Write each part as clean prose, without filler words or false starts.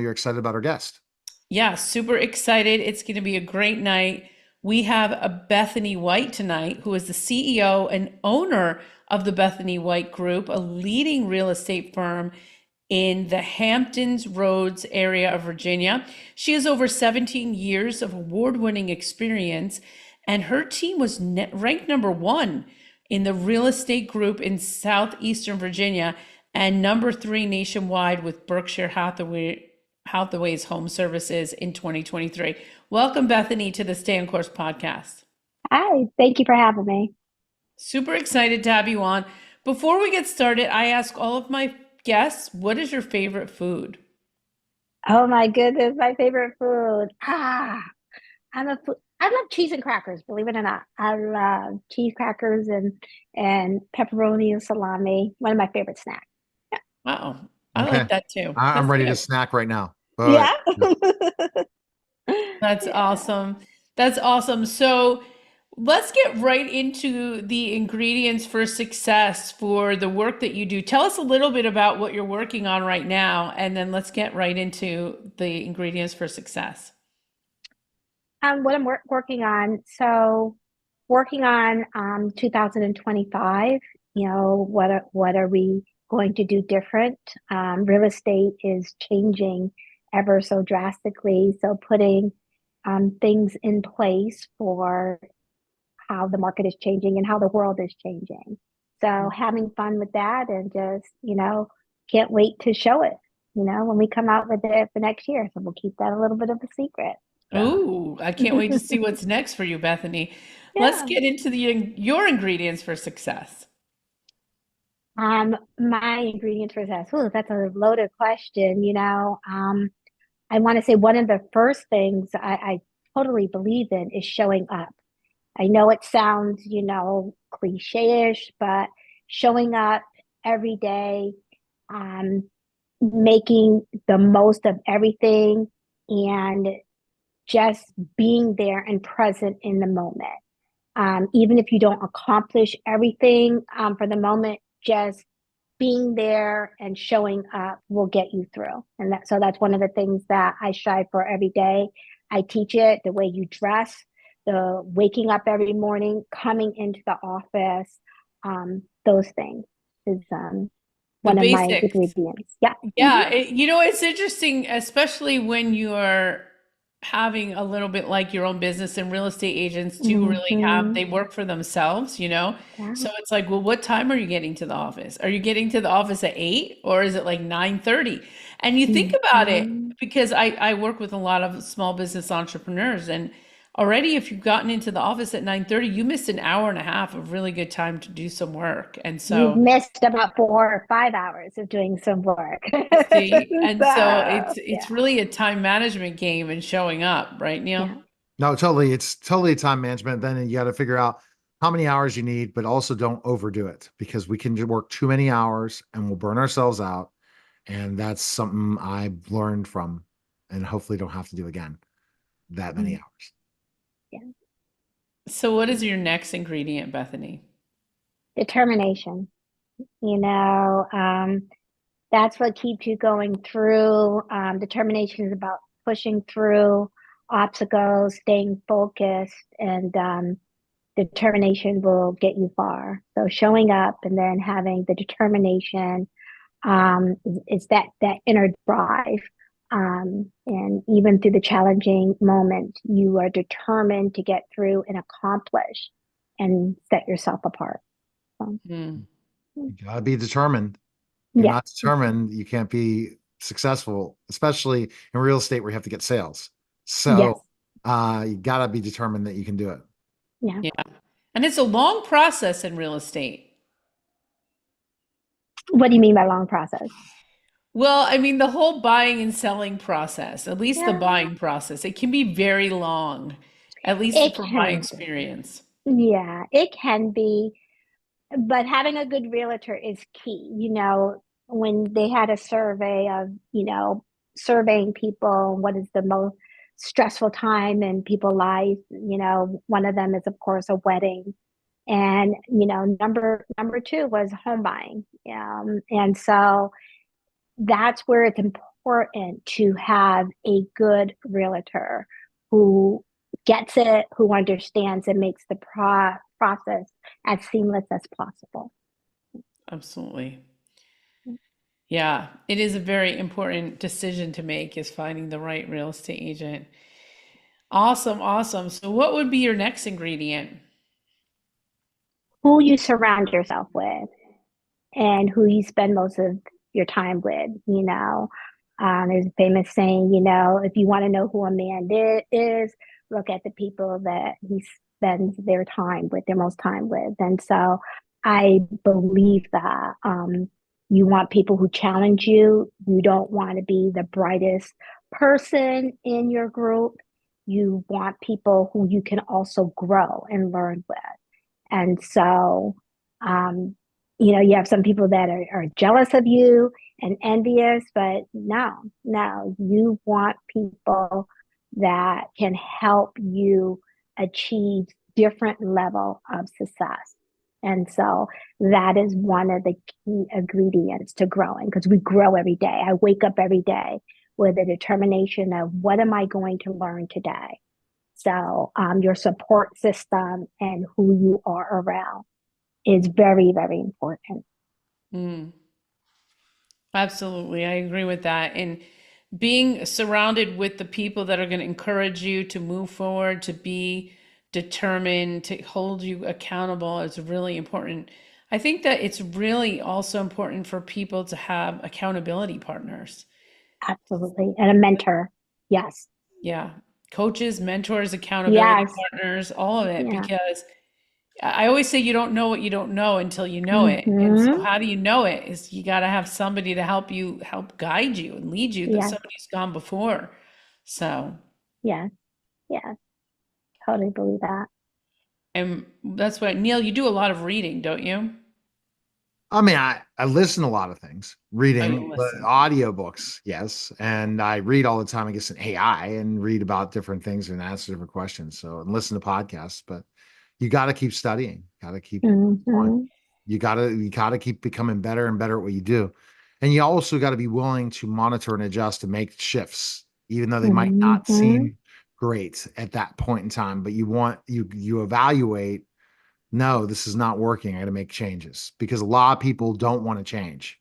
you're excited about our guest. Yeah, super excited. It's going to be a great night. We have a Bethany White tonight, who is the CEO and owner of the Bethany White Group, a leading real estate firm in the Hamptons Roads area of Virginia. She has over 17 years of award-winning experience, and her team was ranked number one in the real estate group in southeastern Virginia and number three nationwide with Berkshire Hathaway's Home Services in 2023. Welcome, Bethany, to the Stay on Course podcast. Hi, thank you for having me. Super excited to have you on. Before we get started, I ask all of my guests, what is your favorite food? Oh my goodness, my favorite food. I love cheese and crackers, believe it or not. I love cheese crackers and pepperoni and salami. One of my favorite snacks. Wow, I Okay. like that too. I'm That's ready to good. snack right now. Yeah. That's awesome. That's awesome. So let's get right into the ingredients for success for the work that you do. Tell us a little bit about what you're working on right now, and then let's get right into the ingredients for success. What I'm working on. So working on 2025, what are we going to do different? Real estate is changing ever so drastically. So putting things in place for how the market is changing and how the world is changing. So having fun with that and just, can't wait to show it, when we come out with it for next year. So we'll keep that a little bit of a secret. Ooh, I can't wait to see what's next for you, Bethany. Let's Yeah. get into your ingredients for success. My ingredients for that. Oh, that's a loaded question. I want to say one of the first things I totally believe in is showing up. I know it sounds, cliche-ish, but showing up every day, um, making the most of everything and just being there and present in the moment. Even if you don't accomplish everything for the moment, just being there and showing up will get you through. And that's one of the things that I strive for every day. I teach it the way you dress, the waking up every morning, coming into the office, those things is The one of my basics. ingredients. Yeah. Yeah, it's interesting, especially when you're having a little bit like your own business, and real estate agents do really Hmm. they work for themselves, you know? Yeah. So it's like, well, what time are you getting to the office? Are you getting to the office at 8 or is it like 9:30? And you think about it, Hmm. because I work with a lot of small business entrepreneurs, and already if you've gotten into the office at 9:30, you missed an hour and a half of really good time to do some work. And You've so missed about 4 or 5 hours of doing some work. see, and so So, it's yeah, really a time management game and showing up, right, Neil? yeah. No, totally. It's totally time management. Then you got to figure out how many hours you need, but also don't overdo it because we can work too many hours and we'll burn ourselves out. And that's something I've learned from and hopefully don't have to do again that many Mm, hours. yeah. So what is your next ingredient, Bethany? Determination, you know, um, that's what keeps you going through. Determination is about pushing through obstacles, staying focused, and determination will get you far. So showing up and then having the determination is that inner drive. And even through the challenging moments, you are determined to get through and accomplish and set yourself apart. So, Hmm. You got to be determined. If you're yeah, not determined, you can't be successful, especially in real estate where you have to get sales. yes, So you got to be determined that you can do it. yeah. Yeah. And it's a long process in real estate. What do you mean by long process? Well, I mean, the whole buying and selling process, at least the Yeah, buying process, it can be very long, at least it from my can be. experience. Yeah, it can be. But having a good realtor is key. When they had a survey of, surveying people, what is the most stressful time in people's lives, one of them is, of course, a wedding. And, number two was home buying. And so that's where it's important to have a good realtor who gets it, who understands and makes the process as seamless as possible. Absolutely. Yeah, it is a very important decision to make is finding the right real estate agent. Awesome, awesome. So what would be your next ingredient? Who you surround yourself with and who you spend most of your time with, you know. There's a famous saying, you know, if you want to know who a man is, look at the people that he spends their time with, their most time with. And so I believe that you want people who challenge you. You don't want to be the brightest person in your group. You want people who you can also grow and learn with. And so, um, you know, you have some people that are jealous of you and envious, but no, you want people that can help you achieve different level of success. And so that is one of the key ingredients to growing because we grow every day. I wake up every day with a determination of what am I going to learn today? So your support system and who you are around is very, very important. Mm, absolutely. I agree with that. And being surrounded with the people that are going to encourage you to move forward, to be determined, to hold you accountable is really important. I think that it's really also important for people to have accountability partners. Absolutely. And a mentor. Yes. Yeah. Coaches, mentors, accountability Yes. partners, all of it, Yeah. because I always say you don't know what you don't know until you know it. And so Mm-hmm. how do you know it is you got to have somebody to help you, help guide you and lead you, that Yes. somebody who's gone before. So, Yes. Yes. Totally believe that. and that's what, Neil, you do a lot of reading, don't you? I mean, I listen to a lot of things, Oh, you reading, but listen. audiobooks, yes. And I read all the time. I guess in AI and read about different things and answer different questions. So and listen to podcasts, but you got to keep studying, got to keep going. Mm-hmm. You gotta keep becoming better and better at what you do. And you also got to be willing to monitor and adjust and make shifts, even though they might not Mm-hmm. seem great at that point in time. But you evaluate, no, this is not working. I got to make changes because a lot of people don't want to change.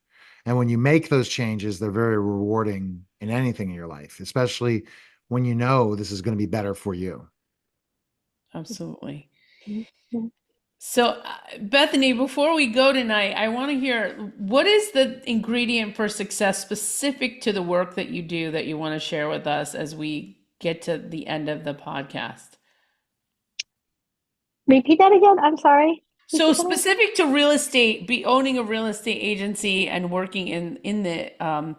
And when you make those changes, they're very rewarding in anything in your life, especially when you know this is going to be better for you. Absolutely. Mm-hmm. So, Bethany, before we go tonight, I want to hear what is the ingredient for success specific to the work that you do that you want to share with us as we get to the end of the podcast? Repeat that again. I'm sorry. So specific to real estate, be owning a real estate agency and working in the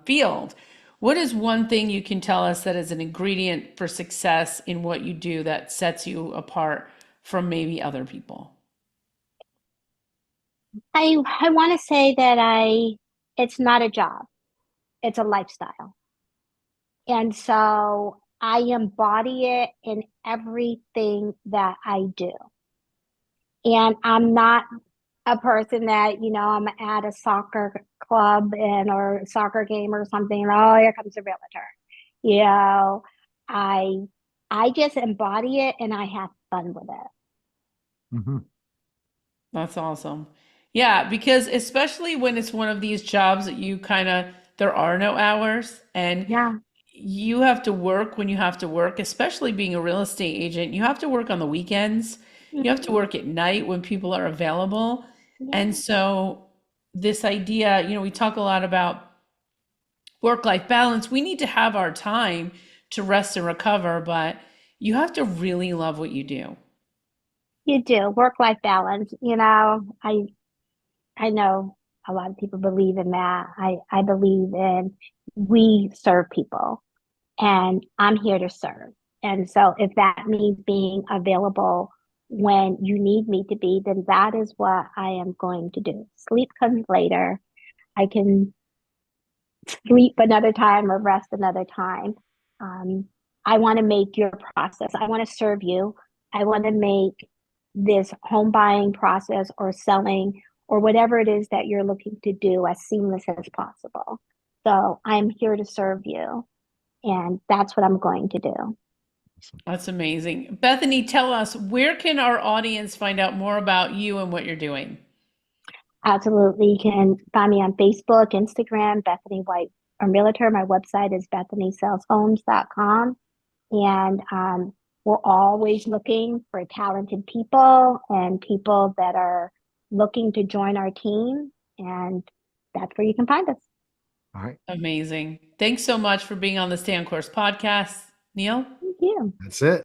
field, what is one thing you can tell us that is an ingredient for success in what you do that sets you apart from maybe other people? I want to say that it's not a job. It's a lifestyle. And so I embody it in everything that I do. And I'm not a person that, you know, I'm at a soccer club and or soccer game or something. Oh, here comes the realtor. You know, I I just embody it and I have fun with it. Mhm. That's awesome. Yeah, because especially when it's one of these jobs that you kind of, there are no hours and Yeah. you have to work when you have to work, especially being a real estate agent. You have to work on the weekends. You have to Mhm. work at night when people are available. And Yeah. so, this idea, we talk a lot about work life balance. We need to have our time to rest and recover, but you have to really love what you do. You do work-life balance. You know, I know a lot of people believe in that. I believe in we serve people and I'm here to serve. And so if that means being available when you need me to be, then that is what I am going to do. Sleep comes later. I can sleep another time or rest another time. Um, I want to make your process, I want to serve you. I want to make this home buying process or selling or whatever it is that you're looking to do as seamless as possible. So I'm here to serve you. And that's what I'm going to do. That's amazing. Bethany, tell us, where can our audience find out more about you and what you're doing? Absolutely. You can find me on Facebook, Instagram, Bethany White, a realtor. My website is bethanysellshomes.com. And we're always looking for talented people and people that are looking to join our team. And that's where you can find us. All right. Amazing. Thanks so much for being on the Stay on Course podcast, Neil. Thank you. That's it.